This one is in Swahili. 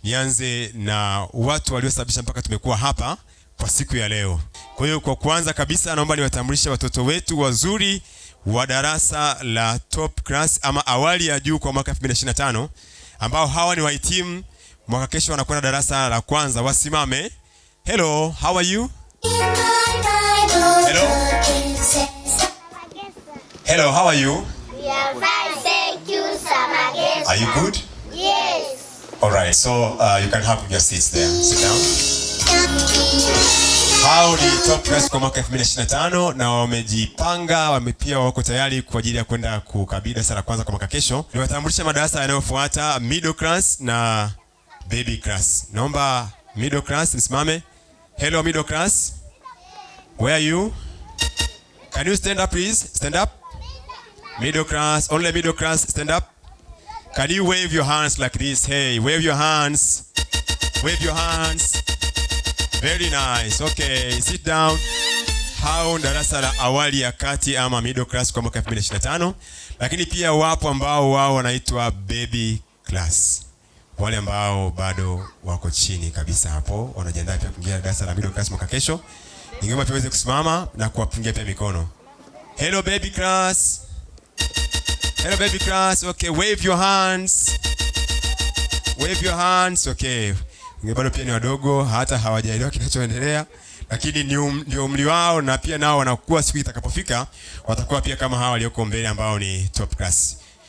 nianze na watu waliosababisha mpaka tumekuwa hapa kwa siku ya leo. Kwa hiyo kwa kwanza kabisa naomba niwatambulishe watoto wetu wazuri wa darasa la top class ama awali ya juu kwa mwaka 2025 ambao hawa ni wahitimu mwaka kesho wanakwenda darasa la kwanza. Wasimame. Hello, how are you? Hello. Hello, how are you? We are fine, thank you, Samagesa. Are you good? Yes. All right, so you can have your seats there. Sit down. Hao ni top class kwa mwaka 2025 na wamejipanga, pia wako tayari kwa ajili ya kwenda kukabidhi darasa la kwanza kwa mwaka kesho. Niwatambulishe madarasa yanayofuata, middle class na baby class. Naomba middle class msimame. Hello middle class. Where are you? Can you stand up please? Stand up. Middle class, only middle class, stand up. Can you wave your hands like this? Hey, wave your hands. Wave your hands. Very nice. Okay, sit down. Hao darasa la awali ya kati ama middle class kwa mwaka 2025. Lakini pia wapo ambao wao wanaitwa baby class. Wale ambao bado wako chini kabisa hapo, wanajiandaa pia kuingia darasa la middle class mwaka kesho. Ningeomba pia uweze kusimama na kuwapungia pia mikono. Hello baby class. Hello baby class. Okay, wave your hands. Wave your hands. Okay. Bado pia ni wadogo, hata hawajaelewa kinachoendelea, lakini ndio umri wao na pia nao wanakuwa siku itakapofika watakuwa pia kama hawa walioko mbele ambao ni top class.